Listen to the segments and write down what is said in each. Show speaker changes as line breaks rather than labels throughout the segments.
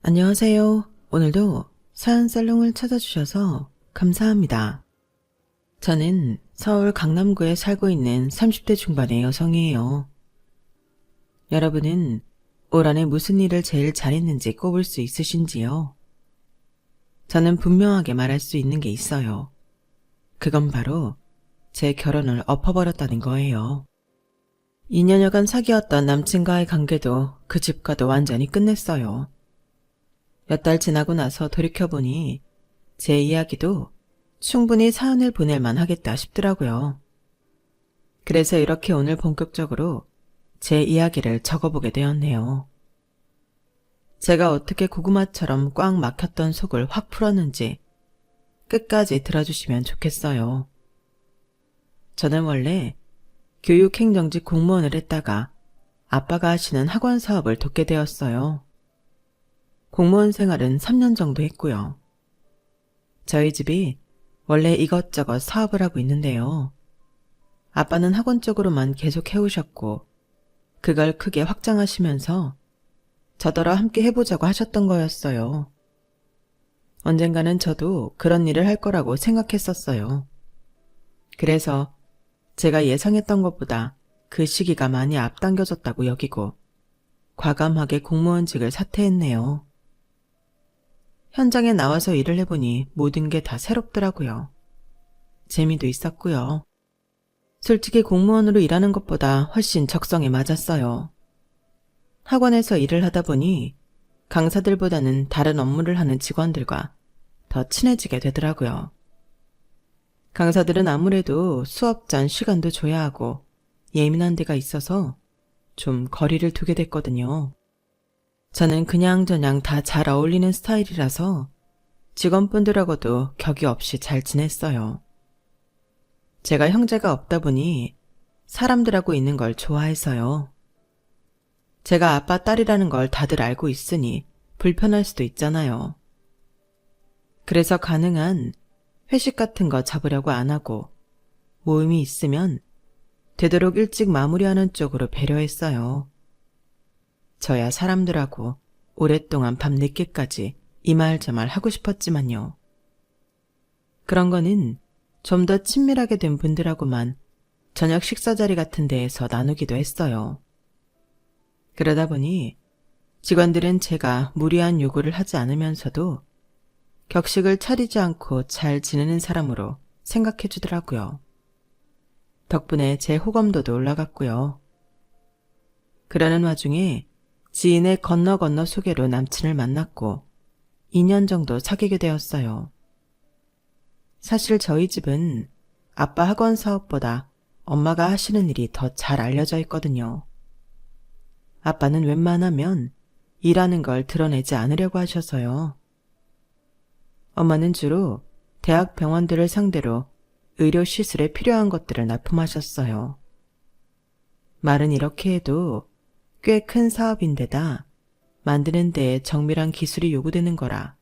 안녕하세요. 오늘도 사연살롱을 찾아주셔서 감사합니다. 저는 서울 강남구에 살고 있는 30대 중반의 여성이에요. 여러분은 올 한해 무슨 일을 제일 잘했는지 꼽을 수 있으신지요? 저는 분명하게 말할 수 있는 게 있어요. 그건 바로 제 결혼을 엎어버렸다는 거예요. 2년여간 사귀었던 남친과의 관계도 그 집과도 완전히 끝냈어요. 몇 달 지나고 나서 돌이켜보니 제 이야기도 충분히 사연을 보낼만 하겠다 싶더라고요. 그래서 이렇게 오늘 본격적으로 제 이야기를 적어보게 되었네요. 제가 어떻게 고구마처럼 꽉 막혔던 속을 확 풀었는지 끝까지 들어주시면 좋겠어요. 저는 원래 교육행정직 공무원을 했다가 아빠가 하시는 학원 사업을 돕게 되었어요. 공무원 생활은 3년 정도 했고요. 저희 집이 원래 이것저것 사업을 하고 있는데요. 아빠는 학원 쪽으로만 계속 해오셨고 그걸 크게 확장하시면서 저더러 함께 해보자고 하셨던 거였어요. 언젠가는 저도 그런 일을 할 거라고 생각했었어요. 그래서 제가 예상했던 것보다 그 시기가 많이 앞당겨졌다고 여기고 과감하게 공무원직을 사퇴했네요. 현장에 나와서 일을 해보니 모든 게 다 새롭더라고요. 재미도 있었고요. 솔직히 공무원으로 일하는 것보다 훨씬 적성에 맞았어요. 학원에서 일을 하다 보니 강사들보다는 다른 업무를 하는 직원들과 더 친해지게 되더라고요. 강사들은 아무래도 수업 전 시간도 줘야 하고 예민한 데가 있어서 좀 거리를 두게 됐거든요. 저는 그냥저냥 다 잘 어울리는 스타일이라서 직원분들하고도 격이 없이 잘 지냈어요. 제가 형제가 없다 보니 사람들하고 있는 걸 좋아해서요. 제가 아빠 딸이라는 걸 다들 알고 있으니 불편할 수도 있잖아요. 그래서 가능한 회식 같은 거 잡으려고 안 하고 모임이 있으면 되도록 일찍 마무리하는 쪽으로 배려했어요. 저야 사람들하고 오랫동안 밤늦게까지 이 말 저 말 하고 싶었지만요. 그런 거는 좀 더 친밀하게 된 분들하고만 저녁 식사 자리 같은 데에서 나누기도 했어요. 그러다 보니 직원들은 제가 무리한 요구를 하지 않으면서도 격식을 차리지 않고 잘 지내는 사람으로 생각해 주더라고요. 덕분에 제 호감도도 올라갔고요. 그러는 와중에 지인의 건너 소개로 남친을 만났고 2년 정도 사귀게 되었어요. 사실 저희 집은 아빠 학원 사업보다 엄마가 하시는 일이 더 잘 알려져 있거든요. 아빠는 웬만하면 일하는 걸 드러내지 않으려고 하셔서요. 엄마는 주로 대학 병원들을 상대로 의료 시술에 필요한 것들을 납품하셨어요. 말은 이렇게 해도 꽤 큰 사업인데다 만드는 데에 정밀한 기술이 요구되는 거라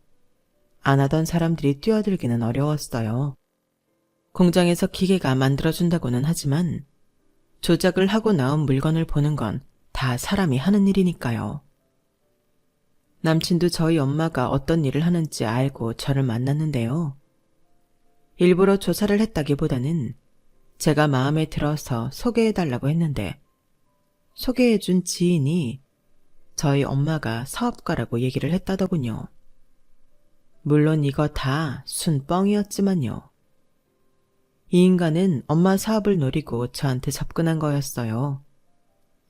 안 하던 사람들이 뛰어들기는 어려웠어요. 공장에서 기계가 만들어준다고는 하지만 조작을 하고 나온 물건을 보는 건 다 사람이 하는 일이니까요. 남친도 저희 엄마가 어떤 일을 하는지 알고 저를 만났는데요. 일부러 조사를 했다기보다는 제가 마음에 들어서 소개해달라고 했는데 소개해준 지인이 저희 엄마가 사업가라고 얘기를 했다더군요. 물론 이거 다 순뻥이었지만요. 이 인간은 엄마 사업을 노리고 저한테 접근한 거였어요.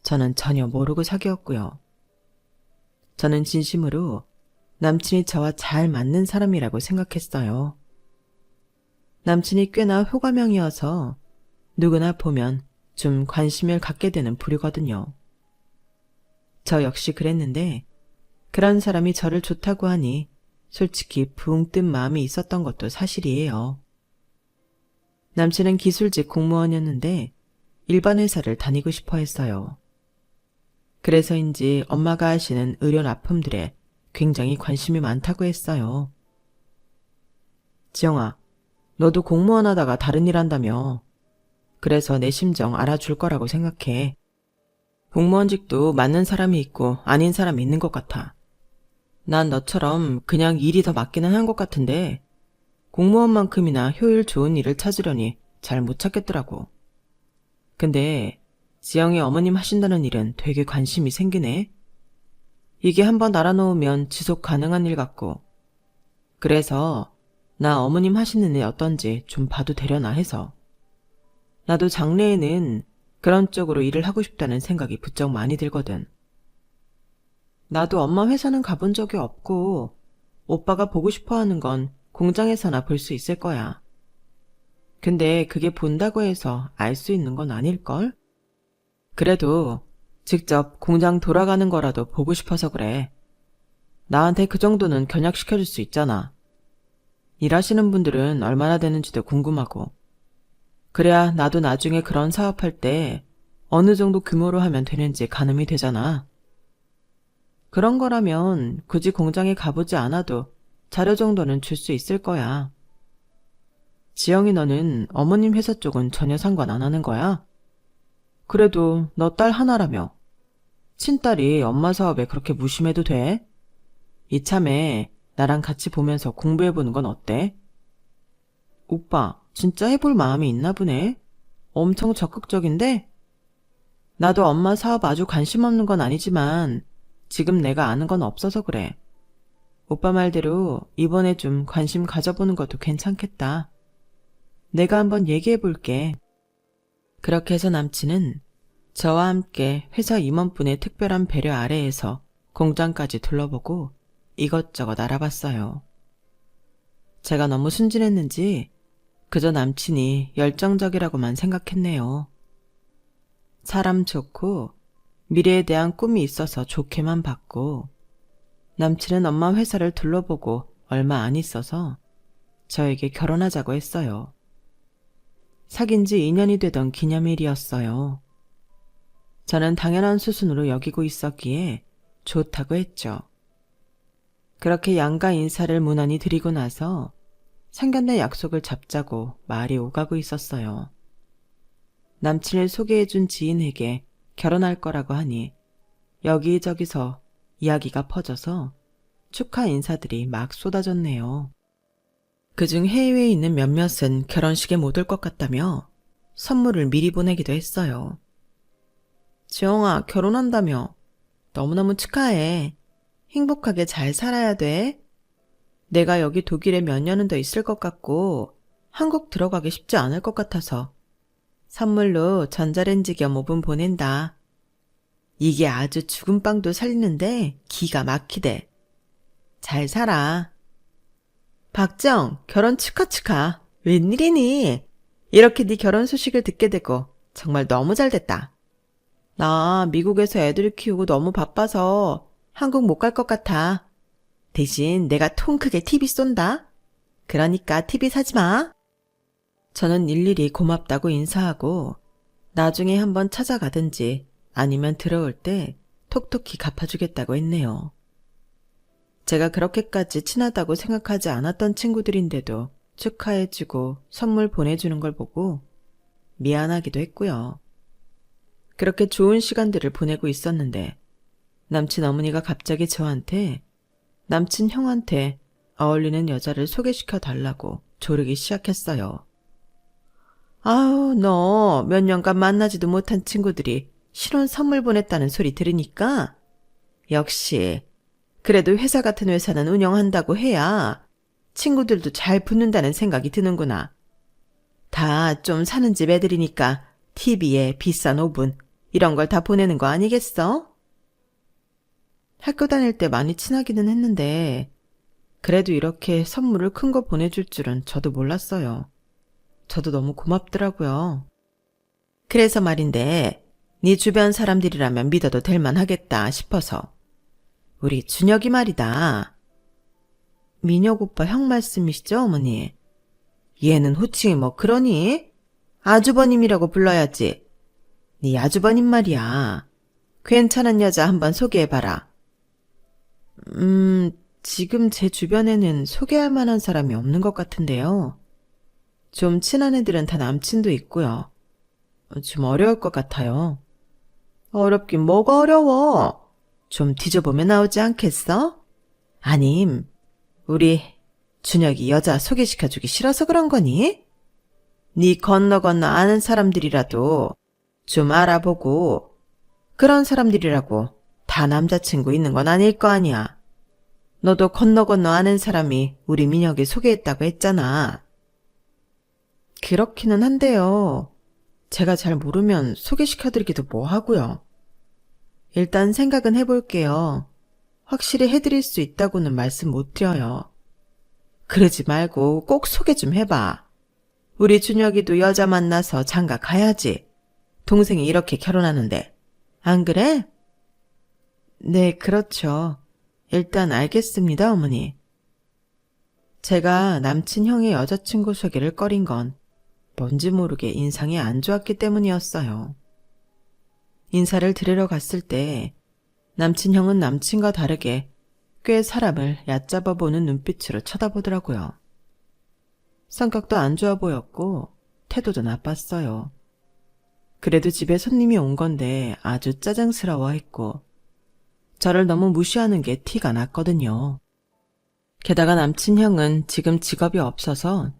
저는 전혀 모르고 사귀었고요. 저는 진심으로 남친이 저와 잘 맞는 사람이라고 생각했어요. 남친이 꽤나 호감형이어서 누구나 보면 좀 관심을 갖게 되는 부류거든요. 저 역시 그랬는데 그런 사람이 저를 좋다고 하니 솔직히 붕 뜬 마음이 있었던 것도 사실이에요. 남친은 기술직 공무원이었는데 일반 회사를 다니고 싶어 했어요. 그래서인지 엄마가 하시는 의료 납품들에 굉장히 관심이 많다고 했어요. 지영아, 너도 공무원 하다가 다른 일 한다며. 그래서 내 심정 알아줄 거라고 생각해. 공무원직도 맞는 사람이 있고 아닌 사람이 있는 것 같아. 난 너처럼 그냥 일이 더 맞기는 한 것 같은데 공무원만큼이나 효율 좋은 일을 찾으려니 잘 못 찾겠더라고. 근데 지영이 어머님 하신다는 일은 되게 관심이 생기네. 이게 한번 알아놓으면 지속 가능한 일 같고. 그래서 나 어머님 하시는 일 어떤지 좀 봐도 되려나 해서. 나도 장래에는 그런 쪽으로 일을 하고 싶다는 생각이 부쩍 많이 들거든. 나도 엄마 회사는 가본 적이 없고 오빠가 보고 싶어하는 건 공장에서나 볼 수 있을 거야. 근데 그게 본다고 해서 알 수 있는 건 아닐걸? 그래도 직접 공장 돌아가는 거라도 보고 싶어서 그래. 나한테 그 정도는 견약시켜줄 수 있잖아. 일하시는 분들은 얼마나 되는지도 궁금하고. 그래야 나도 나중에 그런 사업할 때 어느 정도 규모로 하면 되는지 가늠이 되잖아. 그런 거라면 굳이 공장에 가보지 않아도 자료 정도는 줄 수 있을 거야. 지영이 너는 어머님 회사 쪽은 전혀 상관 안 하는 거야? 그래도 너 딸 하나라며. 친딸이 엄마 사업에 그렇게 무심해도 돼? 이참에 나랑 같이 보면서 공부해보는 건 어때? 오빠, 진짜 해볼 마음이 있나 보네. 엄청 적극적인데? 나도 엄마 사업 아주 관심 없는 건 아니지만 지금 내가 아는 건 없어서 그래. 오빠 말대로 이번에 좀 관심 가져보는 것도 괜찮겠다. 내가 한번 얘기해볼게. 그렇게 해서 남친은 저와 함께 회사 임원분의 특별한 배려 아래에서 공장까지 둘러보고 이것저것 알아봤어요. 제가 너무 순진했는지 그저 남친이 열정적이라고만 생각했네요. 사람 좋고 미래에 대한 꿈이 있어서 좋게만 봤고, 남친은 엄마 회사를 둘러보고 얼마 안 있어서 저에게 결혼하자고 했어요. 사귄 지 2년이 되던 기념일이었어요. 저는 당연한 수순으로 여기고 있었기에 좋다고 했죠. 그렇게 양가 인사를 무난히 드리고 나서 상견례 약속을 잡자고 말이 오가고 있었어요. 남친을 소개해준 지인에게 결혼할 거라고 하니 여기저기서 이야기가 퍼져서 축하 인사들이 막 쏟아졌네요. 그중 해외에 있는 몇몇은 결혼식에 못 올 것 같다며 선물을 미리 보내기도 했어요. 지영아, 결혼한다며. 너무너무 축하해. 행복하게 잘 살아야 돼. 내가 여기 독일에 몇 년은 더 있을 것 같고 한국 들어가기 쉽지 않을 것 같아서 선물로 전자레인지 겸 오븐 보낸다. 이게 아주 죽은 빵도 살리는데 기가 막히대. 잘 살아. 박정, 결혼 축하. 웬일이니? 이렇게 네 결혼 소식을 듣게 되고 정말 너무 잘 됐다. 나 미국에서 애들을 키우고 너무 바빠서 한국 못 갈 것 같아. 대신 내가 통 크게 TV 쏜다. 그러니까 TV 사지 마. 저는 일일이 고맙다고 인사하고 나중에 한번 찾아가든지 아니면 들어올 때 톡톡히 갚아주겠다고 했네요. 제가 그렇게까지 친하다고 생각하지 않았던 친구들인데도 축하해주고 선물 보내주는 걸 보고 미안하기도 했고요. 그렇게 좋은 시간들을 보내고 있었는데 남친 어머니가 갑자기 저한테 남친 형한테 어울리는 여자를 소개시켜 달라고 조르기 시작했어요. 아우, 너 몇 년간 만나지도 못한 친구들이 신혼 선물 보냈다는 소리 들으니까 역시 그래도 회사 같은 회사는 운영한다고 해야 친구들도 잘 붙는다는 생각이 드는구나. 다 좀 사는 집 애들이니까 TV에 비싼 오븐 이런 걸 다 보내는 거 아니겠어? 학교 다닐 때 많이 친하기는 했는데 그래도 이렇게 선물을 큰 거 보내줄 줄은 저도 몰랐어요. 저도 너무 고맙더라고요. 그래서 말인데 네 주변 사람들이라면 믿어도 될 만하겠다 싶어서. 우리 준혁이 말이다. 민혁 오빠 형 말씀이시죠, 어머니? 얘는 호칭이 뭐 그러니? 아주버님이라고 불러야지. 네 아주버님 말이야. 괜찮은 여자 한번 소개해봐라. 지금 제 주변에는 소개할 만한 사람이 없는 것 같은데요. 좀 친한 애들은 다 남친도 있고요. 좀 어려울 것 같아요. 어렵긴 뭐가 어려워. 좀 뒤져보면 나오지 않겠어? 아님, 우리 준혁이 여자 소개시켜주기 싫어서 그런 거니? 네 건너 아는 사람들이라도 좀 알아보고 그런 사람들이라고 다 남자친구 있는 건 아닐 거 아니야. 너도 건너 아는 사람이 우리 민혁이 소개했다고 했잖아. 그렇기는 한데요. 제가 잘 모르면 소개시켜드리기도 뭐 하고요. 일단 생각은 해볼게요. 확실히 해드릴 수 있다고는 말씀 못 드려요. 그러지 말고 꼭 소개 좀 해봐. 우리 준혁이도 여자 만나서 장가 가야지. 동생이 이렇게 결혼하는데. 안 그래? 네, 그렇죠. 일단 알겠습니다, 어머니. 제가 남친 형의 여자친구 소개를 꺼린 건 뭔지 모르게 인상이 안 좋았기 때문이었어요. 인사를 드리러 갔을 때 남친 형은 남친과 다르게 꽤 사람을 얕잡아 보는 눈빛으로 쳐다보더라고요. 성격도 안 좋아 보였고 태도도 나빴어요. 그래도 집에 손님이 온 건데 아주 짜증스러워했고 저를 너무 무시하는 게 티가 났거든요. 게다가 남친 형은 지금 직업이 없어서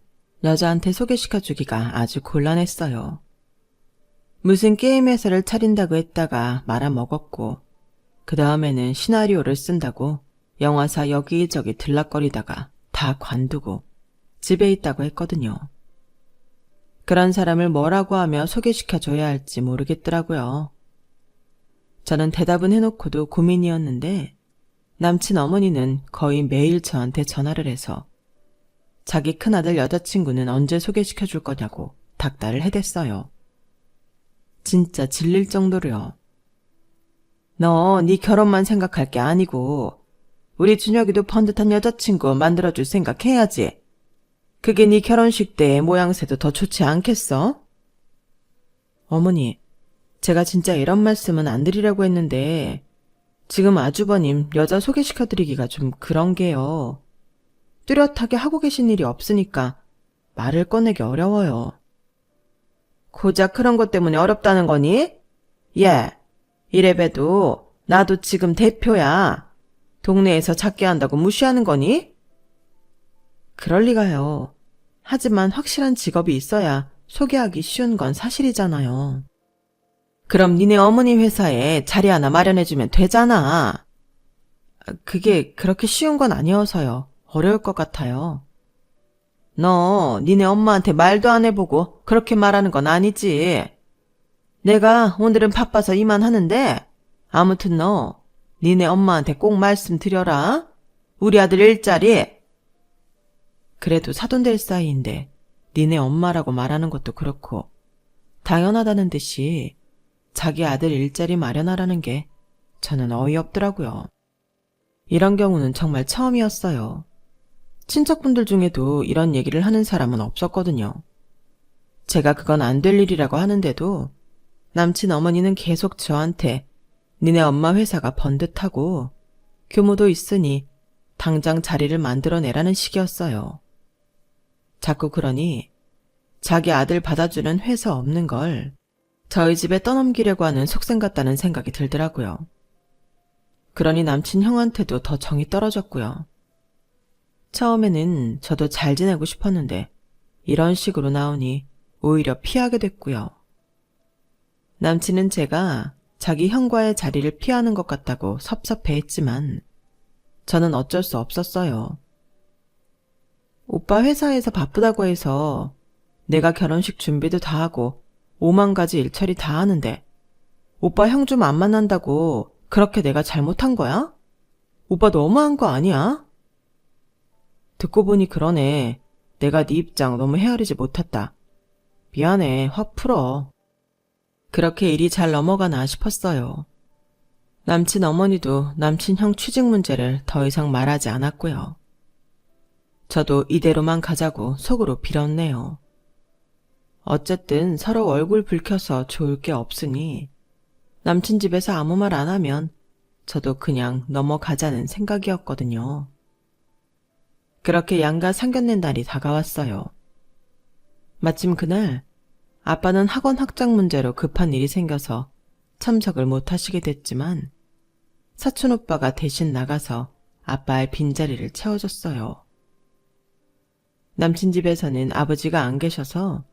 여자한테 소개시켜주기가 아주 곤란했어요. 무슨 게임 회사를 차린다고 했다가 말아먹었고 그 다음에는 시나리오를 쓴다고 영화사 여기저기 들락거리다가 다 관두고 집에 있다고 했거든요. 그런 사람을 뭐라고 하며 소개시켜줘야 할지 모르겠더라고요. 저는 대답은 해놓고도 고민이었는데 남친 어머니는 거의 매일 저한테 전화를 해서 자기 큰아들 여자친구는 언제 소개시켜줄 거냐고 닥달을 해댔어요. 진짜 질릴 정도로요. 너 네 결혼만 생각할 게 아니고 우리 준혁이도 번듯한 여자친구 만들어줄 생각해야지. 그게 네 결혼식 때 모양새도 더 좋지 않겠어? 어머니, 제가 진짜 이런 말씀은 안 드리려고 했는데 지금 아주버님 여자 소개시켜드리기가 좀 그런 게요. 뚜렷하게 하고 계신 일이 없으니까 말을 꺼내기 어려워요. 고작 그런 것 때문에 어렵다는 거니? 예, 이래봬도 나도 지금 대표야. 동네에서 작게 한다고 무시하는 거니? 그럴 리가요. 하지만 확실한 직업이 있어야 소개하기 쉬운 건 사실이잖아요. 그럼 니네 어머니 회사에 자리 하나 마련해주면 되잖아. 그게 그렇게 쉬운 건 아니어서요. 어려울 것 같아요. 너 니네 엄마한테 말도 안 해보고 그렇게 말하는 건 아니지. 내가 오늘은 바빠서 이만하는데 아무튼 너 니네 엄마한테 꼭 말씀드려라. 우리 아들 일자리. 그래도 사돈될 사이인데 니네 엄마라고 말하는 것도 그렇고 당연하다는 듯이 자기 아들 일자리 마련하라는 게 저는 어이없더라고요. 이런 경우는 정말 처음이었어요. 친척분들 중에도 이런 얘기를 하는 사람은 없었거든요. 제가 그건 안 될 일이라고 하는데도 남친 어머니는 계속 저한테 니네 엄마 회사가 번듯하고 규모도 있으니 당장 자리를 만들어내라는 식이었어요. 자꾸 그러니 자기 아들 받아주는 회사 없는 걸 저희 집에 떠넘기려고 하는 속셈 같다는 생각이 들더라고요. 그러니 남친 형한테도 더 정이 떨어졌고요. 처음에는 저도 잘 지내고 싶었는데 이런 식으로 나오니 오히려 피하게 됐고요. 남친은 제가 자기 형과의 자리를 피하는 것 같다고 섭섭해했지만 저는 어쩔 수 없었어요. 오빠 회사에서 바쁘다고 해서 내가 결혼식 준비도 다 하고 5만 가지 일처리 다 하는데 오빠 형 좀 안 만난다고 그렇게 내가 잘못한 거야? 오빠 너무한 거 아니야? 듣고 보니 그러네. 내가 네 입장 너무 헤아리지 못했다. 미안해. 확 풀어. 그렇게 일이 잘 넘어가나 싶었어요. 남친 어머니도 남친 형 취직 문제를 더 이상 말하지 않았고요. 저도 이대로만 가자고 속으로 빌었네요. 어쨌든 서로 얼굴 붉혀서 좋을 게 없으니 남친 집에서 아무 말 안 하면 저도 그냥 넘어가자는 생각이었거든요. 그렇게 양가 상견례 날이 다가왔어요. 마침 그날 아빠는 학원 학장 문제로 급한 일이 생겨서 참석을 못 하시게 됐지만 사촌 오빠가 대신 나가서 아빠의 빈자리를 채워줬어요. 남친 집에서는 아버지가 안 계셔서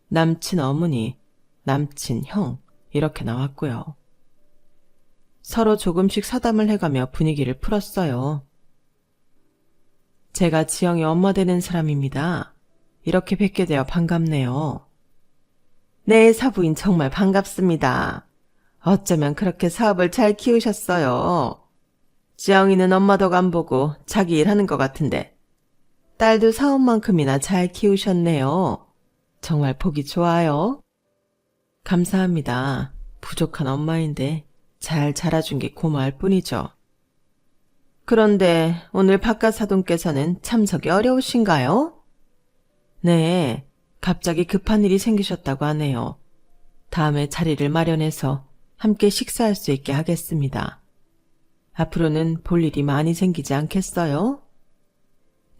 남친 어머니, 남친 형 이렇게 나왔고요. 서로 조금씩 사담을 해가며 분위기를 풀었어요. 제가 지영이 엄마 되는 사람입니다. 이렇게 뵙게 되어 반갑네요. 네, 사부인 정말 반갑습니다. 어쩌면 그렇게 사업을 잘 키우셨어요. 지영이는 엄마 덕 안 보고 자기 일하는 것 같은데 딸도 사업만큼이나 잘 키우셨네요. 정말 보기 좋아요. 감사합니다. 부족한 엄마인데 잘 자라준 게 고마울 뿐이죠. 그런데 오늘 바깥 사돈께서는 참석이 어려우신가요? 네, 갑자기 급한 일이 생기셨다고 하네요. 다음에 자리를 마련해서 함께 식사할 수 있게 하겠습니다. 앞으로는 볼 일이 많이 생기지 않겠어요?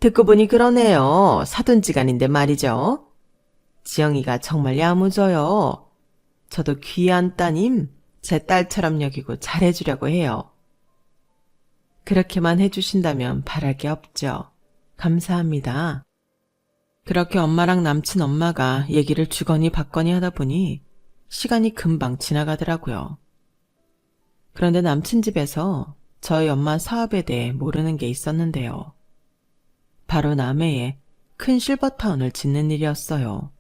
듣고 보니 그러네요. 사돈지간인데 말이죠. 지영이가 정말 야무져요. 저도 귀한 따님, 제 딸처럼 여기고 잘해주려고 해요. 그렇게만 해주신다면 바랄 게 없죠. 감사합니다. 그렇게 엄마랑 남친 엄마가 얘기를 주거니 받거니 하다 보니 시간이 금방 지나가더라고요. 그런데 남친 집에서 저희 엄마 사업에 대해 모르는 게 있었는데요. 바로 남해에 큰 실버타운을 짓는 일이었어요.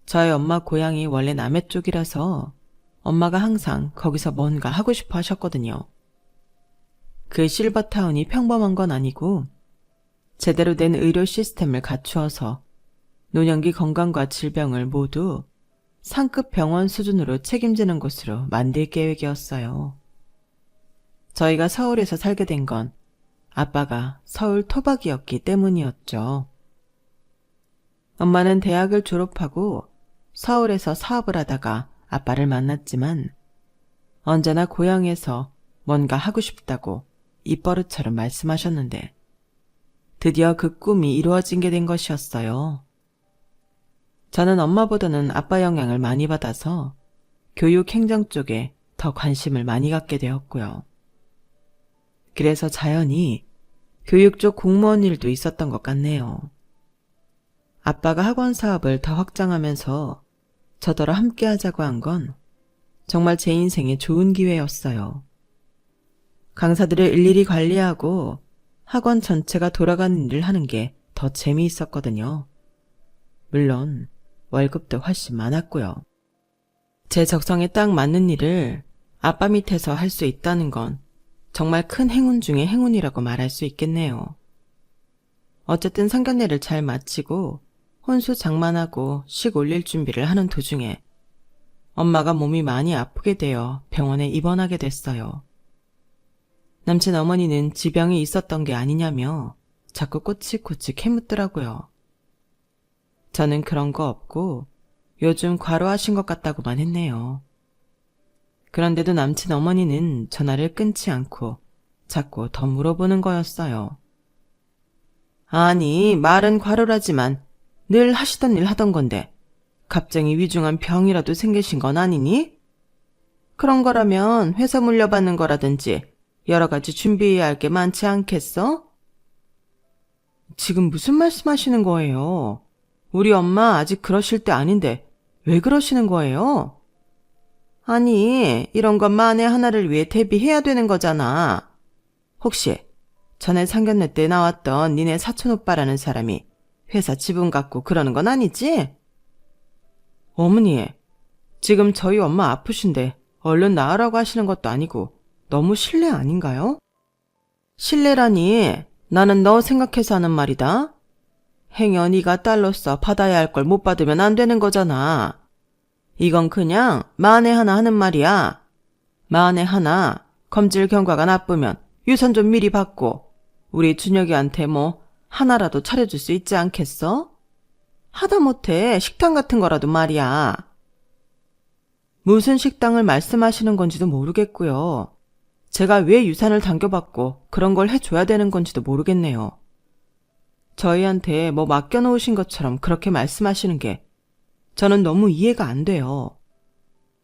저희 엄마 고향이 원래 남해 쪽이라서 엄마가 항상 거기서 뭔가 하고 싶어 하셨거든요. 그 실버타운이 평범한 건 아니고 제대로 된 의료 시스템을 갖추어서 노년기 건강과 질병을 모두 상급 병원 수준으로 책임지는 곳으로 만들 계획이었어요. 저희가 서울에서 살게 된 건 아빠가 서울 토박이었기 때문이었죠. 엄마는 대학을 졸업하고 서울에서 사업을 하다가 아빠를 만났지만 언제나 고향에서 뭔가 하고 싶다고 입버릇처럼 말씀하셨는데 드디어 그 꿈이 이루어진 게 된 것이었어요. 저는 엄마보다는 아빠 영향을 많이 받아서 교육 행정 쪽에 더 관심을 많이 갖게 되었고요. 그래서 자연히 교육 쪽 공무원 일도 있었던 것 같네요. 아빠가 학원 사업을 더 확장하면서 저더러 함께 하자고 한 건 정말 제 인생에 좋은 기회였어요. 강사들을 일일이 관리하고 학원 전체가 돌아가는 일을 하는 게 더 재미있었거든요. 물론 월급도 훨씬 많았고요. 제 적성에 딱 맞는 일을 아빠 밑에서 할 수 있다는 건 정말 큰 행운 중의 행운이라고 말할 수 있겠네요. 어쨌든 상견례를 잘 마치고 혼수 장만하고 식 올릴 준비를 하는 도중에 엄마가 몸이 많이 아프게 되어 병원에 입원하게 됐어요. 남친 어머니는 지병이 있었던 게 아니냐며 자꾸 꼬치꼬치 캐묻더라고요. 저는 그런 거 없고 요즘 과로하신 것 같다고만 했네요. 그런데도 남친 어머니는 전화를 끊지 않고 자꾸 더 물어보는 거였어요. 아니, 말은 과로라지만 늘 하시던 일 하던 건데 갑자기 위중한 병이라도 생기신 건 아니니? 그런 거라면 회사 물려받는 거라든지 여러 가지 준비해야 할 게 많지 않겠어? 지금 무슨 말씀하시는 거예요? 우리 엄마 아직 그러실 때 아닌데 왜 그러시는 거예요? 아니, 이런 건 만에 하나를 위해 대비해야 되는 거잖아. 혹시 전에 상견례 때 나왔던 니네 사촌 오빠라는 사람이 회사 지분 갖고 그러는 건 아니지? 어머니, 지금 저희 엄마 아프신데 얼른 나으라고 하시는 것도 아니고 너무 실례 아닌가요? 실례라니, 나는 너 생각해서 하는 말이다. 행여 네가 딸로서 받아야 할 걸 못 받으면 안 되는 거잖아. 이건 그냥 만에 하나 하는 말이야. 만에 하나 검질 경과가 나쁘면 유산 좀 미리 받고 우리 준혁이한테 뭐 하나라도 차려줄 수 있지 않겠어? 하다못해 식당 같은 거라도 말이야. 무슨 식당을 말씀하시는 건지도 모르겠고요. 제가 왜 유산을 당겨받고 그런 걸 해줘야 되는 건지도 모르겠네요. 저희한테 뭐 맡겨놓으신 것처럼 그렇게 말씀하시는 게 저는 너무 이해가 안 돼요.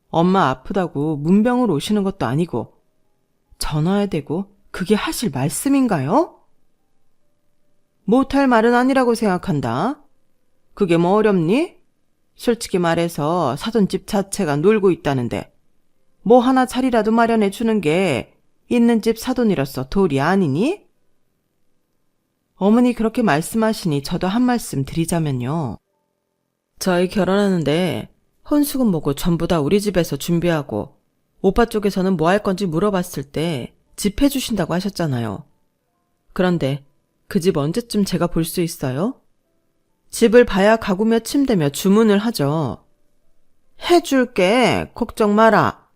엄마 아프다고 문병으로 오시는 것도 아니고 전화해야 되고 그게 하실 말씀인가요? 못할 말은 아니라고 생각한다. 그게 뭐 어렵니? 솔직히 말해서 사돈 집 자체가 놀고 있다는데 뭐 하나 자리라도 마련해 주는 게 있는 집 사돈이로서 도리 아니니? 어머니 그렇게 말씀하시니 저도 한 말씀 드리자면요. 저희 결혼하는데 혼수금 뭐고 전부 다 우리 집에서 준비하고 오빠 쪽에서는 뭐 할 건지 물어봤을 때 집 해주신다고 하셨잖아요. 그런데 그 집 언제쯤 제가 볼 수 있어요? 집을 봐야 가구며 침대며 주문을 하죠. 해줄게. 걱정 마라.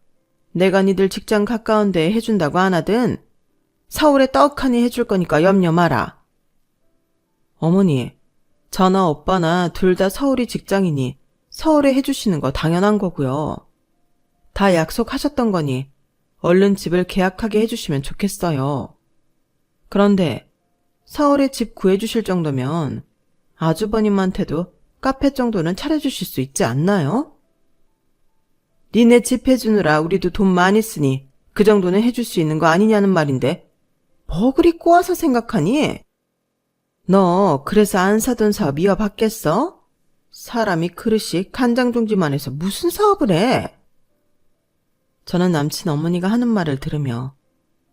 내가 니들 직장 가까운 데에 해준다고 안 하든 서울에 떡하니 해줄 거니까 염려 마라. 어머니, 저나 오빠나 둘 다 서울이 직장이니 서울에 해주시는 거 당연한 거고요. 다 약속하셨던 거니 얼른 집을 계약하게 해주시면 좋겠어요. 그런데 서울에 집 구해주실 정도면 아주버님한테도 카페 정도는 차려주실 수 있지 않나요? 니네 집 해주느라 우리도 돈 많이 쓰니 그 정도는 해줄 수 있는 거 아니냐는 말인데 뭐 그리 꼬아서 생각하니? 너 그래서 안 사던 사업 이어받겠어? 사람이 그릇이 간장종지만 해서 무슨 사업을 해? 저는 남친 어머니가 하는 말을 들으며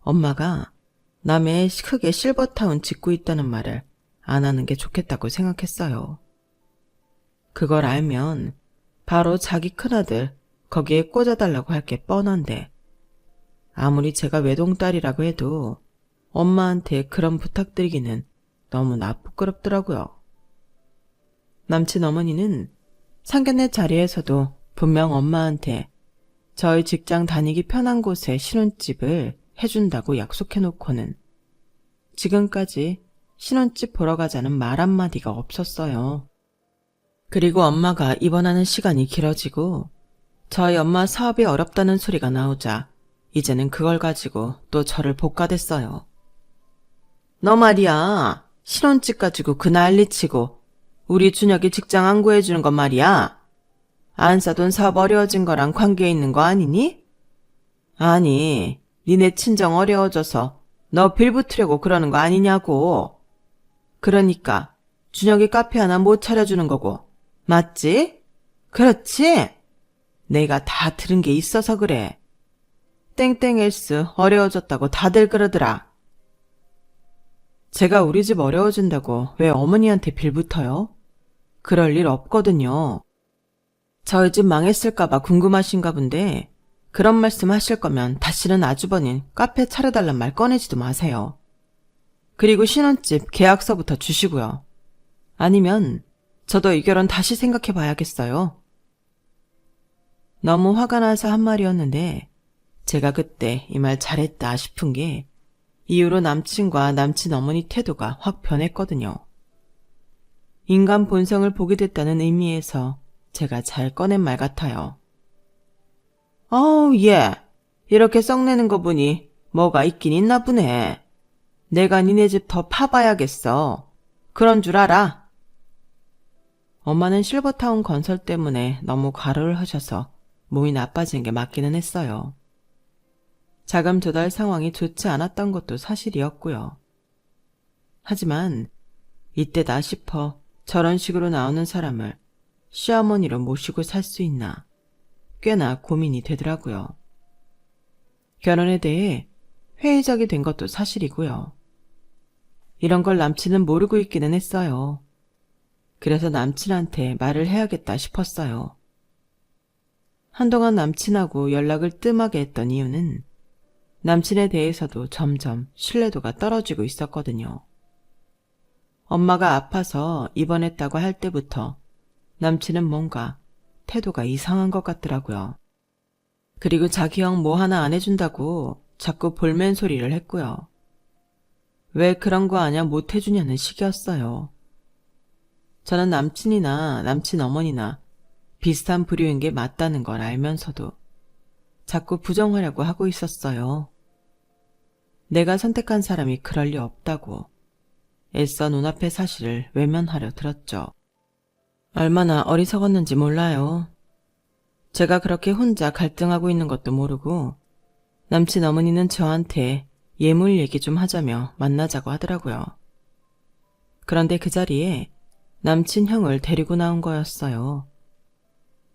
엄마가 남의 크게 실버타운 짓고 있다는 말을 안 하는 게 좋겠다고 생각했어요. 그걸 알면 바로 자기 큰아들 거기에 꽂아달라고 할 게 뻔한데 아무리 제가 외동딸이라고 해도 엄마한테 그런 부탁드리기는 너무나 부끄럽더라고요. 남친 어머니는 상견례 자리에서도 분명 엄마한테 저희 직장 다니기 편한 곳에 신혼집을 해준다고 약속해놓고는 지금까지 신혼집 보러 가자는 말 한마디가 없었어요. 그리고 엄마가 입원하는 시간이 길어지고 저희 엄마 사업이 어렵다는 소리가 나오자 이제는 그걸 가지고 또 저를 볶아댔어요. 너 말이야, 신혼집 가지고 그 난리치고 우리 준혁이 직장 안 구해주는 건 말이야. 안 사돈 사업 어려워진 거랑 관계 있는 거 아니니? 아니, 니네 친정 어려워져서 너 빌붙으려고 그러는 거 아니냐고. 그러니까 준혁이 카페 하나 못 차려주는 거고. 맞지? 그렇지? 내가 다 들은 게 있어서 그래. 땡땡헬스 어려워졌다고 다들 그러더라. 제가 우리 집 어려워진다고 왜 어머니한테 빌붙어요? 그럴 일 없거든요. 저희 집 망했을까봐 궁금하신가 본데 그런 말씀 하실 거면 다시는 아주버님 카페 차려달란 말 꺼내지도 마세요. 그리고 신혼집 계약서부터 주시고요. 아니면 저도 이 결혼 다시 생각해 봐야겠어요. 너무 화가 나서 한 말이었는데 제가 그때 이 말 잘했다 싶은 게 이후로 남친과 남친 어머니 태도가 확 변했거든요. 인간 본성을 보게 됐다는 의미에서 제가 잘 꺼낸 말 같아요. 얘 이렇게 썩내는 거 보니 뭐가 있긴 있나 보네. 내가 니네 집 더 파봐야겠어. 그런 줄 알아? 엄마는 실버타운 건설 때문에 너무 과로를 하셔서 몸이 나빠진 게 맞기는 했어요. 자금 조달 상황이 좋지 않았던 것도 사실이었고요. 하지만 이때다 싶어 저런 식으로 나오는 사람을 시어머니로 모시고 살 수 있나 꽤나 고민이 되더라고요. 결혼에 대해 회의적이 된 것도 사실이고요. 이런 걸 남친은 모르고 있기는 했어요. 그래서 남친한테 말을 해야겠다 싶었어요. 한동안 남친하고 연락을 뜸하게 했던 이유는 남친에 대해서도 점점 신뢰도가 떨어지고 있었거든요. 엄마가 아파서 입원했다고 할 때부터 남친은 뭔가 태도가 이상한 것 같더라고요. 그리고 자기 형 뭐 하나 안 해준다고 자꾸 볼멘 소리를 했고요. 왜 그런 거 아냐 못 해주냐는 식이었어요. 저는 남친이나 남친 어머니나 비슷한 부류인 게 맞다는 걸 알면서도 자꾸 부정하려고 하고 있었어요. 내가 선택한 사람이 그럴 리 없다고 애써 눈앞의 사실을 외면하려 들었죠. 얼마나 어리석었는지 몰라요. 제가 그렇게 혼자 갈등하고 있는 것도 모르고 남친 어머니는 저한테 예물 얘기 좀 하자며 만나자고 하더라고요. 그런데 그 자리에 남친 형을 데리고 나온 거였어요.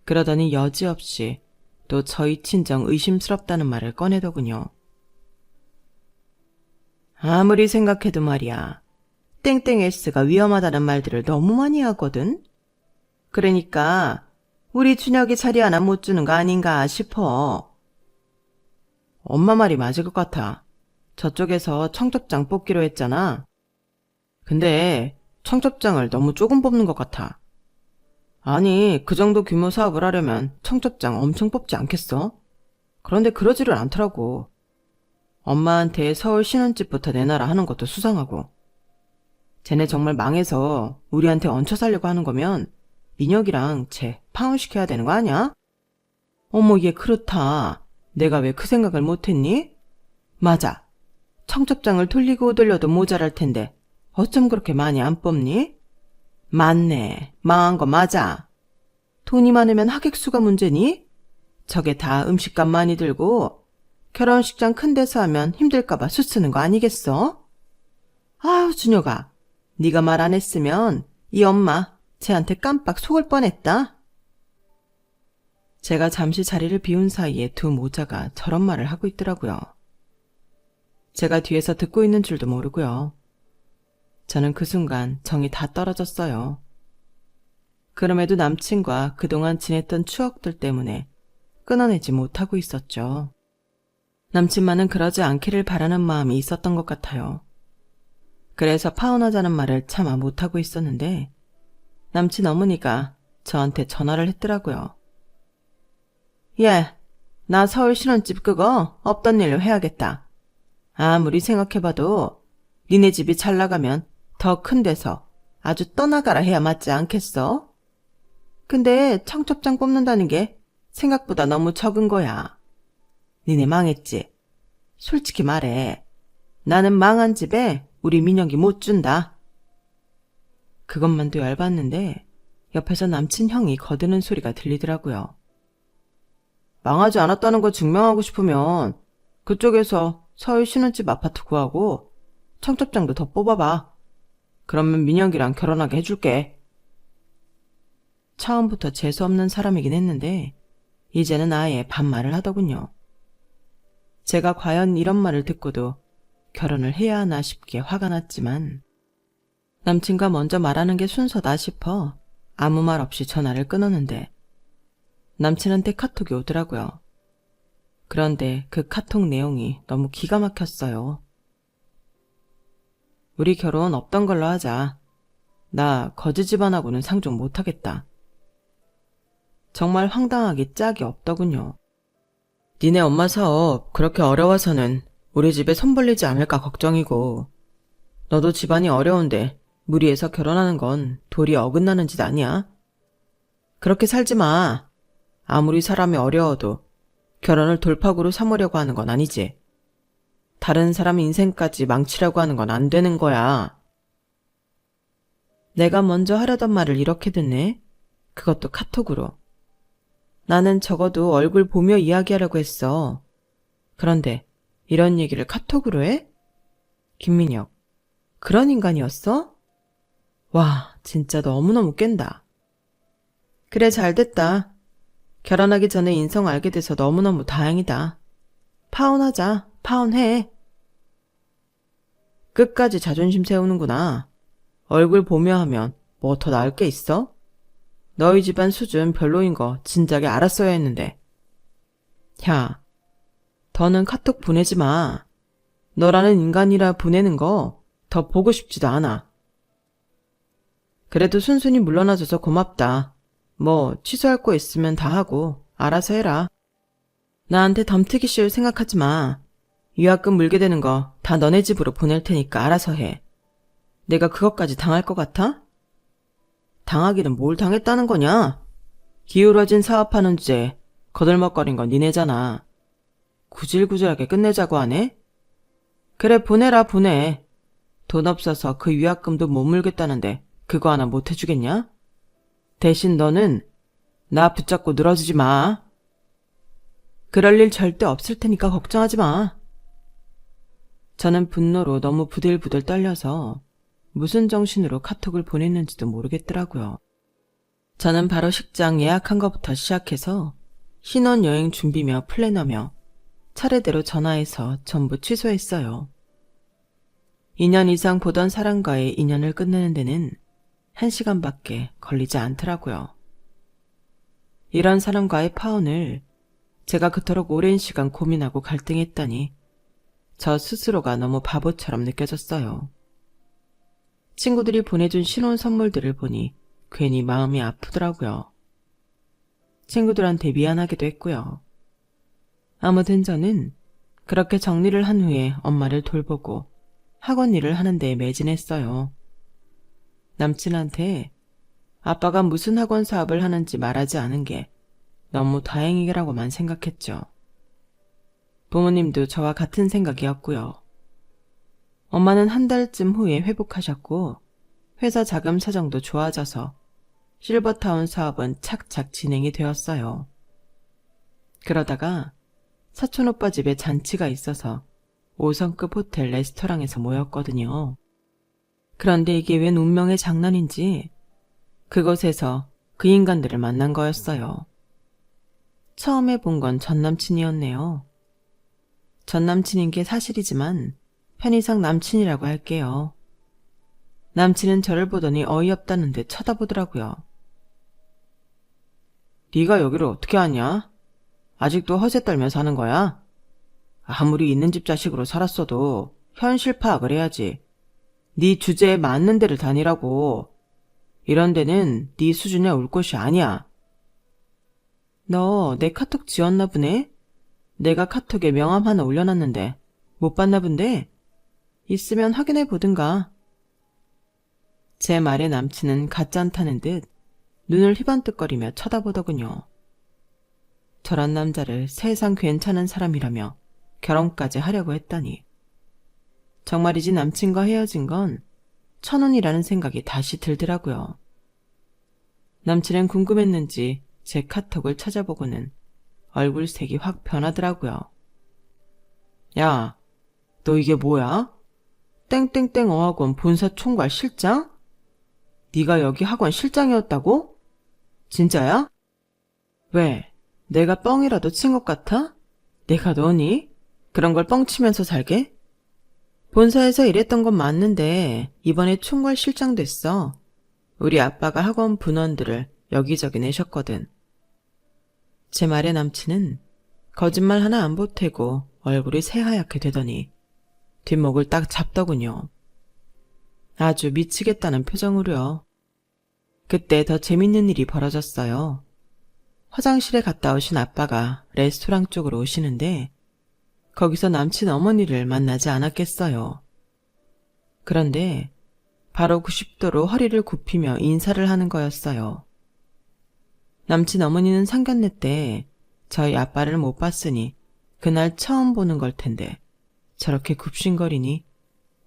그러더니 여지없이 또 저희 친정 의심스럽다는 말을 꺼내더군요. 아무리 생각해도 말이야. 땡땡S가 위험하다는 말들을 너무 많이 하거든? 그러니까 우리 준혁이 자리 하나 못 주는 거 아닌가 싶어. 엄마 말이 맞을 것 같아. 저쪽에서 청첩장 뽑기로 했잖아. 근데 청첩장을 너무 조금 뽑는 것 같아. 아니, 그 정도 규모 사업을 하려면 청첩장 엄청 뽑지 않겠어? 그런데 그러지를 않더라고. 엄마한테 서울 신혼집부터 내놔라 하는 것도 수상하고. 쟤네 정말 망해서 우리한테 얹혀 살려고 하는 거면 민혁이랑 쟤 파혼시켜야 되는 거 아니야? 어머, 얘 그렇다. 내가 왜 그 생각을 못했니? 맞아. 청첩장을 돌리고 돌려도 모자랄 텐데 어쩜 그렇게 많이 안 뽑니? 맞네. 망한 거 맞아. 돈이 많으면 하객수가 문제니? 저게 다 음식값 많이 들고 결혼식장 큰 데서 하면 힘들까봐 수쓰는 거 아니겠어? 아유, 준혁아. 네가 말 안 했으면 이 엄마 쟤한테 깜빡 속을 뻔했다. 제가 잠시 자리를 비운 사이에 두 모자가 저런 말을 하고 있더라고요. 제가 뒤에서 듣고 있는 줄도 모르고요. 저는 그 순간 정이 다 떨어졌어요. 그럼에도 남친과 그동안 지냈던 추억들 때문에 끊어내지 못하고 있었죠. 남친만은 그러지 않기를 바라는 마음이 있었던 것 같아요. 그래서 파혼하자는 말을 차마 못하고 있었는데 남친 어머니가 저한테 전화를 했더라고요. 예, 나 서울 신혼집 그거 없던 일로 해야겠다. 아무리 생각해봐도 니네 집이 잘 나가면 더 큰 데서 아주 떠나가라 해야 맞지 않겠어? 근데 청첩장 뽑는다는 게 생각보다 너무 적은 거야. 니네 망했지? 솔직히 말해. 나는 망한 집에 우리 민혁이 못 준다. 그것만도 열받는데 옆에서 남친 형이 거드는 소리가 들리더라고요. 망하지 않았다는 거 증명하고 싶으면 그쪽에서 서울 신혼집 아파트 구하고 청첩장도 더 뽑아봐. 그러면 민혁이랑 결혼하게 해줄게. 처음부터 재수없는 사람이긴 했는데 이제는 아예 반말을 하더군요. 제가 과연 이런 말을 듣고도 결혼을 해야 하나 싶게 화가 났지만 남친과 먼저 말하는 게 순서다 싶어 아무 말 없이 전화를 끊었는데 남친한테 카톡이 오더라고요. 그런데 그 카톡 내용이 너무 기가 막혔어요. 우리 결혼 없던 걸로 하자. 나 거지 집안하고는 상종 못하겠다. 정말 황당하기 짝이 없더군요. 니네 엄마 사업 그렇게 어려워서는 우리 집에 손 벌리지 않을까 걱정이고 너도 집안이 어려운데 무리해서 결혼하는 건 도리 어긋나는 짓 아니야? 그렇게 살지 마. 아무리 사람이 어려워도 결혼을 돌파구로 삼으려고 하는 건 아니지. 다른 사람 인생까지 망치려고 하는 건 안 되는 거야. 내가 먼저 하려던 말을 이렇게 듣네. 그것도 카톡으로. 나는 적어도 얼굴 보며 이야기하려고 했어. 그런데 이런 얘기를 카톡으로 해? 김민혁, 그런 인간이었어? 와, 진짜 너무너무 깬다. 그래, 잘됐다. 결혼하기 전에 인성 알게 돼서 너무너무 다행이다. 파혼하자. 파혼해. 끝까지 자존심 세우는구나. 얼굴 보며 하면 뭐 더 나을 게 있어? 너희 집안 수준 별로인 거 진작에 알았어야 했는데. 야, 더는 카톡 보내지 마. 너라는 인간이라 보내는 거 더 보고 싶지도 않아. 그래도 순순히 물러나줘서 고맙다. 뭐 취소할 거 있으면 다 하고 알아서 해라. 나한테 덤트기 씌울 생각하지 마. 유학금 물게 되는 거 다 너네 집으로 보낼 테니까 알아서 해. 내가 그것까지 당할 것 같아? 당하기는 뭘 당했다는 거냐? 기울어진 사업하는 주제에 거들먹거린 건 니네잖아. 구질구질하게 끝내자고 하네? 그래, 보내라, 보내. 돈 없어서 그 유학금도 못 물겠다는데 그거 하나 못 해주겠냐? 대신 너는 나 붙잡고 늘어지지 마. 그럴 일 절대 없을 테니까 걱정하지 마. 저는 분노로 너무 부들부들 떨려서 무슨 정신으로 카톡을 보냈는지도 모르겠더라고요. 저는 바로 식장 예약한 것부터 시작해서 신혼여행 준비며 플랜하며 차례대로 전화해서 전부 취소했어요. 2년 이상 보던 사람과의 인연을 끝내는 데는 1시간밖에 걸리지 않더라고요. 이런 사람과의 파혼을 제가 그토록 오랜 시간 고민하고 갈등했다니 저 스스로가 너무 바보처럼 느껴졌어요. 친구들이 보내준 신혼 선물들을 보니 괜히 마음이 아프더라고요. 친구들한테 미안하기도 했고요. 아무튼 저는 그렇게 정리를 한 후에 엄마를 돌보고 학원 일을 하는 데 매진했어요. 남친한테 아빠가 무슨 학원 사업을 하는지 말하지 않은 게 너무 다행이라고만 생각했죠. 부모님도 저와 같은 생각이었고요. 엄마는 한 달쯤 후에 회복하셨고 회사 자금 사정도 좋아져서 실버타운 사업은 착착 진행이 되었어요. 그러다가 사촌오빠 집에 잔치가 있어서 5성급 호텔 레스토랑에서 모였거든요. 그런데 이게 웬 운명의 장난인지 그곳에서 그 인간들을 만난 거였어요. 처음에 본 건 전남친이었네요. 전남친인 게 사실이지만 편의상 남친이라고 할게요. 남친은 저를 보더니 어이없다는 듯 쳐다보더라고요. 네가 여기를 어떻게 아냐? 아직도 허세 떨며 사는 거야? 아무리 있는 집 자식으로 살았어도 현실 파악을 해야지. 네 주제에 맞는 데를 다니라고. 이런 데는 네 수준에 올 곳이 아니야. 너 내 카톡 지웠나 보네? 내가 카톡에 명함 하나 올려놨는데 못 봤나 본데? 있으면 확인해 보든가. 제 말에 남친은 가짠타는 듯 눈을 희번뜩거리며 쳐다보더군요. 저런 남자를 세상 괜찮은 사람이라며 결혼까지 하려고 했다니. 정말이지 남친과 헤어진 건 천운이라는 생각이 다시 들더라고요. 남친은 궁금했는지 제 카톡을 찾아보고는 얼굴색이 확 변하더라고요. 야, 너 이게 뭐야? 땡땡땡 어학원 본사 총괄 실장? 네가 여기 학원 실장이었다고? 진짜야? 왜? 내가 뻥이라도 친 것 같아? 내가 너니? 그런 걸 뻥치면서 살게? 본사에서 일했던 건 맞는데 이번에 총괄 실장 됐어. 우리 아빠가 학원 분원들을 여기저기 내셨거든. 제 말에 남친은 거짓말 하나 안 보태고 얼굴이 새하얗게 되더니 뒷목을 딱 잡더군요. 아주 미치겠다는 표정으로요. 그때 더 재밌는 일이 벌어졌어요. 화장실에 갔다 오신 아빠가 레스토랑 쪽으로 오시는데 거기서 남친 어머니를 만나지 않았겠어요. 그런데 바로 90도로 허리를 굽히며 인사를 하는 거였어요. 남친 어머니는 상견례 때 저희 아빠를 못 봤으니 그날 처음 보는 걸 텐데 저렇게 굽신거리니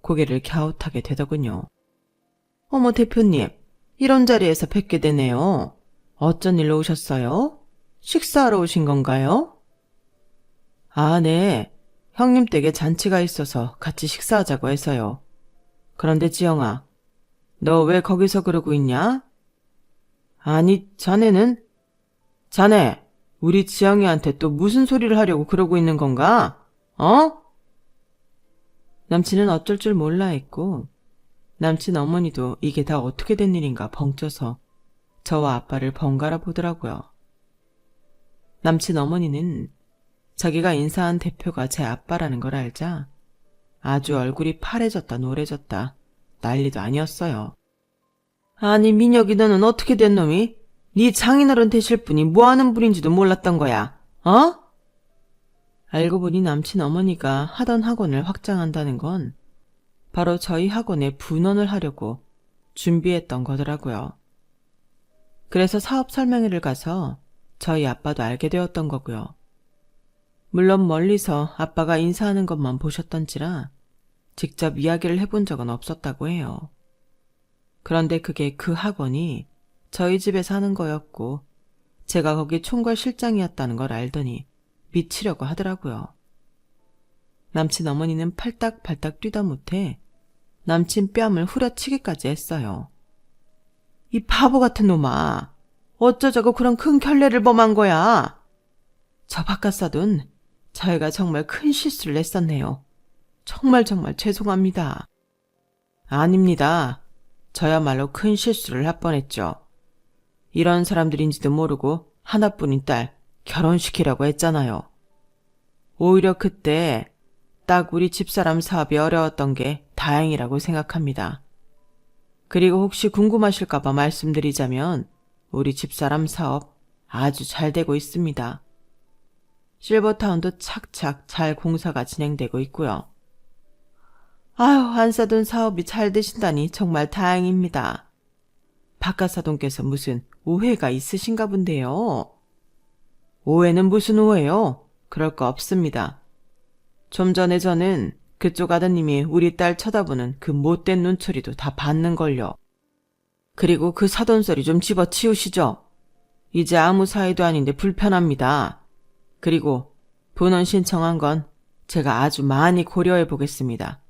고개를 갸웃하게 되더군요. 어머 대표님, 이런 자리에서 뵙게 되네요. 어쩐 일로 오셨어요? 식사하러 오신 건가요? 아, 네. 형님 댁에 잔치가 있어서 같이 식사하자고 해서요. 그런데 지영아, 너 왜 거기서 그러고 있냐? 아니, 자네는? 자네, 우리 지영이한테 또 무슨 소리를 하려고 그러고 있는 건가? 어? 남친은 어쩔 줄 몰라 했고 남친 어머니도 이게 다 어떻게 된 일인가 벙쪄서 저와 아빠를 번갈아 보더라고요. 남친 어머니는 자기가 인사한 대표가 제 아빠라는 걸 알자 아주 얼굴이 파래졌다 노래졌다 난리도 아니었어요. 아니 민혁이 너는 어떻게 된 놈이? 네 장인어른 되실 분이 뭐하는 분인지도 몰랐던 거야. 어? 알고 보니 남친 어머니가 하던 학원을 확장한다는 건 바로 저희 학원에 분원을 하려고 준비했던 거더라고요. 그래서 사업 설명회를 가서 저희 아빠도 알게 되었던 거고요. 물론 멀리서 아빠가 인사하는 것만 보셨던지라 직접 이야기를 해본 적은 없었다고 해요. 그런데 그게 그 학원이 저희 집에서 하는 거였고 제가 거기 총괄 실장이었다는 걸 알더니 미치려고 하더라고요. 남친 어머니는 팔딱팔딱 뛰다 못해 남친 뺨을 후려치기까지 했어요. 이 바보 같은 놈아. 어쩌자고 그런 큰 결례를 범한 거야. 저 바깥사돈, 저희가 정말 큰 실수를 했었네요. 정말 죄송합니다. 아닙니다. 저야말로 큰 실수를 할 뻔했죠. 이런 사람들인지도 모르고 하나뿐인 딸 결혼시키라고 했잖아요. 오히려 그때 딱 우리 집사람 사업이 어려웠던 게 다행이라고 생각합니다. 그리고 혹시 궁금하실까봐 말씀드리자면 우리 집사람 사업 아주 잘 되고 있습니다. 실버타운도 착착 잘 공사가 진행되고 있고요. 아유, 안사돈 사업이 잘 되신다니 정말 다행입니다. 박가사돈께서 무슨 오해가 있으신가 본데요. 오해는 무슨 오해요? 그럴 거 없습니다. 좀 전에 저는 그쪽 아드님이 우리 딸 쳐다보는 그 못된 눈초리도 다 봤는걸요. 그리고 그 사돈소리 좀 집어치우시죠. 이제 아무 사이도 아닌데 불편합니다. 그리고 본원 신청한 건 제가 아주 많이 고려해 보겠습니다.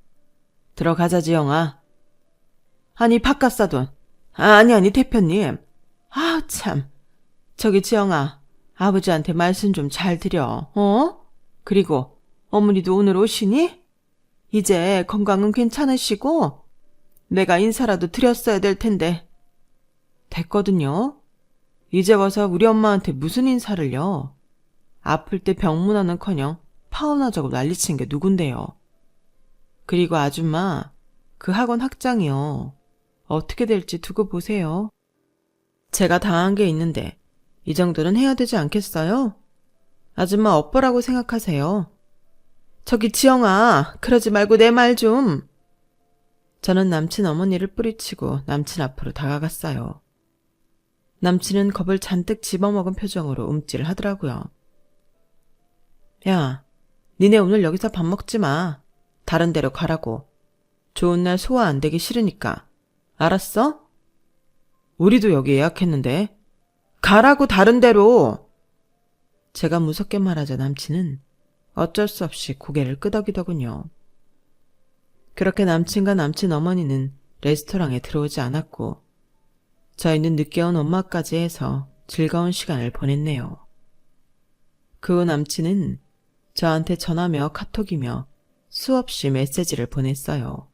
들어가자, 지영아. 아니, 박가사돈. 아니, 대표님. 아, 참. 저기, 지영아. 아버지한테 말씀 좀 잘 드려. 그리고 어머니도 오늘 오시니? 이제 건강은 괜찮으시고? 내가 인사라도 드렸어야 될 텐데. 됐거든요. 이제 와서 우리 엄마한테 무슨 인사를요? 아플 때 병문안은커녕 파우나 저고 난리친 게 누군데요. 그리고 아줌마, 그 학원 학장이요. 어떻게 될지 두고 보세요. 제가 당한 게 있는데 이 정도는 해야 되지 않겠어요? 아줌마 업보라고 생각하세요. 저기 지영아, 그러지 말고 내 말 좀. 저는 남친 어머니를 뿌리치고 남친 앞으로 다가갔어요. 남친은 겁을 잔뜩 집어먹은 표정으로 움찔을 하더라고요. 야, 니네 오늘 여기서 밥 먹지 마. 다른 데로 가라고. 좋은 날 소화 안 되기 싫으니까. 알았어? 우리도 여기 예약했는데. 가라고, 다른 데로. 제가 무섭게 말하자 남친은 어쩔 수 없이 고개를 끄덕이더군요. 그렇게 남친과 남친 어머니는 레스토랑에 들어오지 않았고 저희는 늦게 온 엄마까지 해서 즐거운 시간을 보냈네요. 그 후 남친은 저한테 전화며 카톡이며 수없이 메시지를 보냈어요.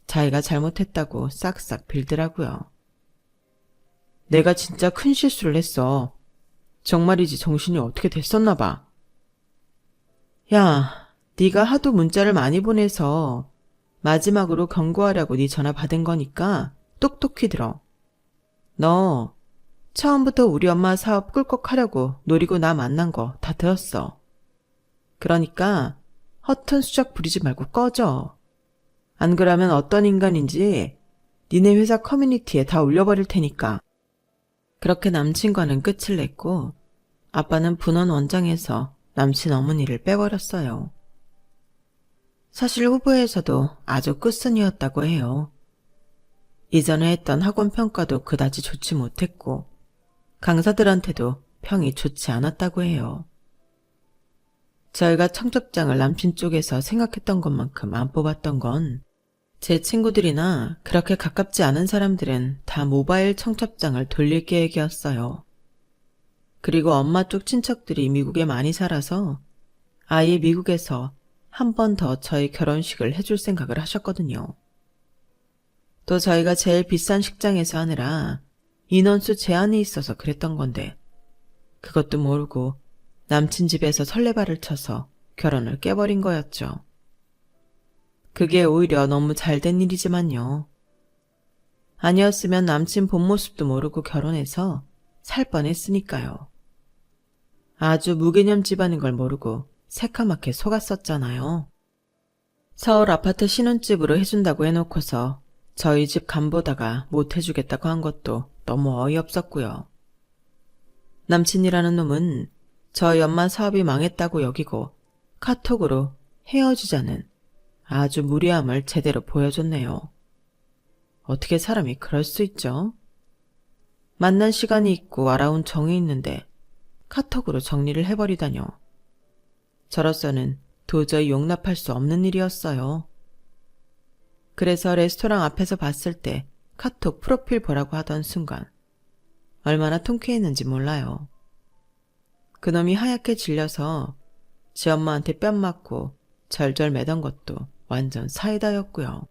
자기가 잘못했다고 싹싹 빌더라고요. 내가 진짜 큰 실수를 했어. 정말이지 정신이 어떻게 됐었나 봐. 야, 네가 하도 문자를 많이 보내서 마지막으로 경고하려고 네 전화 받은 거니까 똑똑히 들어. 너 처음부터 우리 엄마 사업 꿀꺽하려고 노리고 나 만난 거 다 들었어. 그러니까 허튼 수작 부리지 말고 꺼져. 안 그러면 어떤 인간인지 니네 회사 커뮤니티에 다 올려버릴 테니까. 그렇게 남친과는 끝을 냈고 아빠는 분원 원장에서 남친 어머니를 빼버렸어요. 사실 후보에서도 아주 끝순이었다고 해요. 이전에 했던 학원 평가도 그다지 좋지 못했고 강사들한테도 평이 좋지 않았다고 해요. 저희가 청첩장을 남친 쪽에서 생각했던 것만큼 안 뽑았던 건 제 친구들이나 그렇게 가깝지 않은 사람들은 다 모바일 청첩장을 돌릴 계획이었어요. 그리고 엄마 쪽 친척들이 미국에 많이 살아서 아예 미국에서 한 번 더 저희 결혼식을 해줄 생각을 하셨거든요. 또 저희가 제일 비싼 식장에서 하느라 인원수 제한이 있어서 그랬던 건데 그것도 모르고 남친 집에서 설레발을 쳐서 결혼을 깨버린 거였죠. 그게 오히려 너무 잘된 일이지만요. 아니었으면 남친 본 모습도 모르고 결혼해서 살 뻔했으니까요. 아주 무개념 집안인 걸 모르고 새카맣게 속았었잖아요. 서울 아파트 신혼집으로 해준다고 해놓고서 저희 집 간보다가 못 해주겠다고 한 것도 너무 어이없었고요. 남친이라는 놈은 저희 엄마 사업이 망했다고 여기고 카톡으로 헤어지자는 아주 무례함을 제대로 보여줬네요. 어떻게 사람이 그럴 수 있죠? 만난 시간이 있고 알아온 정이 있는데 카톡으로 정리를 해버리다뇨. 저로서는 도저히 용납할 수 없는 일이었어요. 그래서 레스토랑 앞에서 봤을 때 카톡 프로필 보라고 하던 순간 얼마나 통쾌했는지 몰라요. 그놈이 하얗게 질려서 지 엄마한테 뺨 맞고 절절 매던 것도 완전 사이다였고요.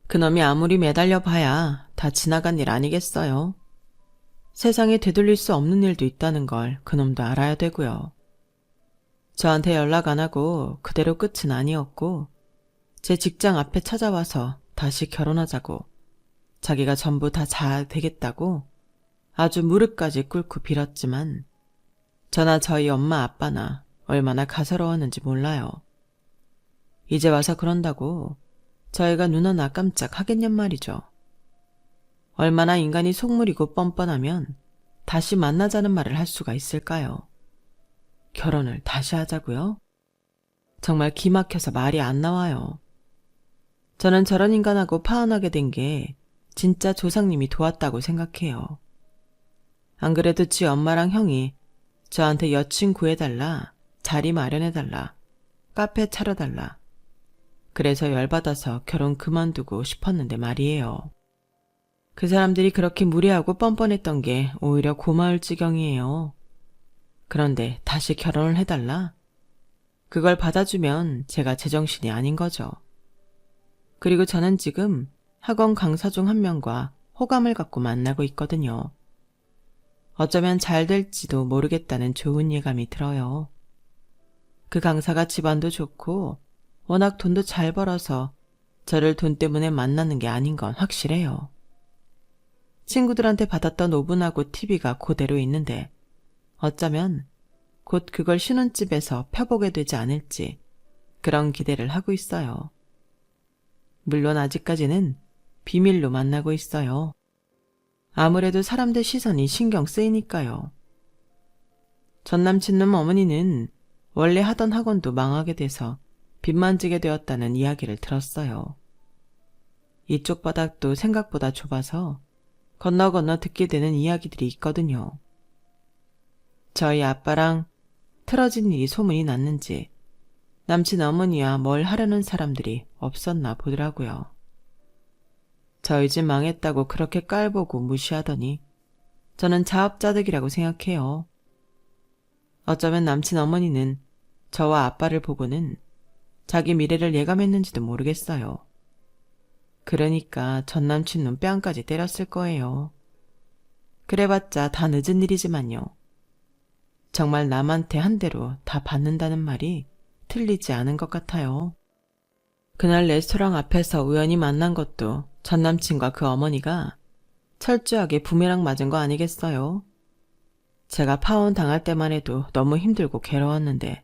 그놈이 아무리 매달려 봐야 다 지나간 일 아니겠어요. 세상에 되돌릴 수 없는 일도 있다는 걸 그놈도 알아야 되고요. 저한테 연락 안 하고 그대로 끝은 아니었고 제 직장 앞에 찾아와서 다시 결혼하자고 자기가 전부 다 잘 되겠다고 아주 무릎까지 꿇고 빌었지만 저나 저희 엄마 아빠나 얼마나 가서러웠는지 몰라요. 이제 와서 그런다고 저희가 눈 하나 깜짝 하겠냔 말이죠. 얼마나 인간이 속물이고 뻔뻔하면 다시 만나자는 말을 할 수가 있을까요? 결혼을 다시 하자고요? 정말 기막혀서 말이 안 나와요. 저는 저런 인간하고 파혼하게 된 게 진짜 조상님이 도왔다고 생각해요. 안 그래도 지 엄마랑 형이 저한테 여친 구해달라, 자리 마련해달라, 카페 차려달라. 그래서 열받아서 결혼 그만두고 싶었는데 말이에요. 그 사람들이 그렇게 무례하고 뻔뻔했던 게 오히려 고마울 지경이에요. 그런데 다시 결혼을 해달라? 그걸 받아주면 제가 제정신이 아닌 거죠. 그리고 저는 지금 학원 강사 중 한 명과 호감을 갖고 만나고 있거든요. 어쩌면 잘 될지도 모르겠다는 좋은 예감이 들어요. 그 강사가 집안도 좋고 워낙 돈도 잘 벌어서 저를 돈 때문에 만나는 게 아닌 건 확실해요. 친구들한테 받았던 오븐하고 TV가 그대로 있는데 어쩌면 곧 그걸 신혼집에서 펴보게 되지 않을지 그런 기대를 하고 있어요. 물론 아직까지는 비밀로 만나고 있어요. 아무래도 사람들 시선이 신경 쓰이니까요. 전남친놈 어머니는 원래 하던 학원도 망하게 돼서 빚만 지게 되었다는 이야기를 들었어요. 이쪽 바닥도 생각보다 좁아서 건너 듣게 되는 이야기들이 있거든요. 저희 아빠랑 틀어진 일이 소문이 났는지 남친 어머니와 뭘 하려는 사람들이 없었나 보더라고요. 저희 집 망했다고 그렇게 깔보고 무시하더니 저는 자업자득이라고 생각해요. 어쩌면 남친 어머니는 저와 아빠를 보고는 자기 미래를 예감했는지도 모르겠어요. 그러니까 전 남친은 뺨까지 때렸을 거예요. 그래봤자 다 늦은 일이지만요. 정말 남한테 한 대로 다 받는다는 말이 틀리지 않은 것 같아요. 그날 레스토랑 앞에서 우연히 만난 것도 전 남친과 그 어머니가 철저하게 부메랑 맞은 거 아니겠어요? 제가 파혼 당할 때만 해도 너무 힘들고 괴로웠는데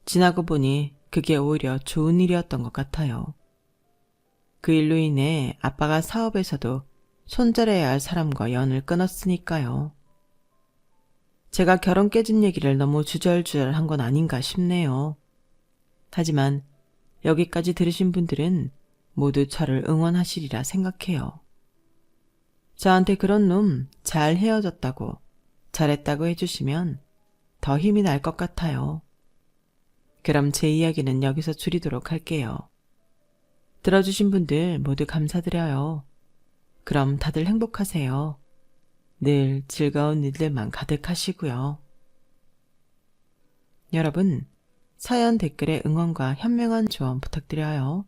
지나고 보니 그게 오히려 좋은 일이었던 것 같아요. 그 일로 인해 아빠가 사업에서도 손절해야 할 사람과 연을 끊었으니까요. 제가 결혼 깨진 얘기를 너무 주절주절 한 건 아닌가 싶네요. 하지만 여기까지 들으신 분들은 모두 저를 응원하시리라 생각해요. 저한테 그런 놈 잘 헤어졌다고 잘했다고 해주시면 더 힘이 날 것 같아요. 그럼 제 이야기는 여기서 줄이도록 할게요. 들어주신 분들 모두 감사드려요. 그럼 다들 행복하세요. 늘 즐거운 일들만 가득하시고요. 여러분, 사연 댓글에 응원과 현명한 조언 부탁드려요.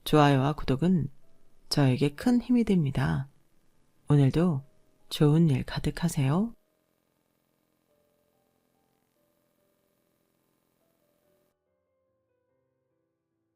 좋아요와 구독은 저에게 큰 힘이 됩니다. 오늘도 좋은 일 가득하세요.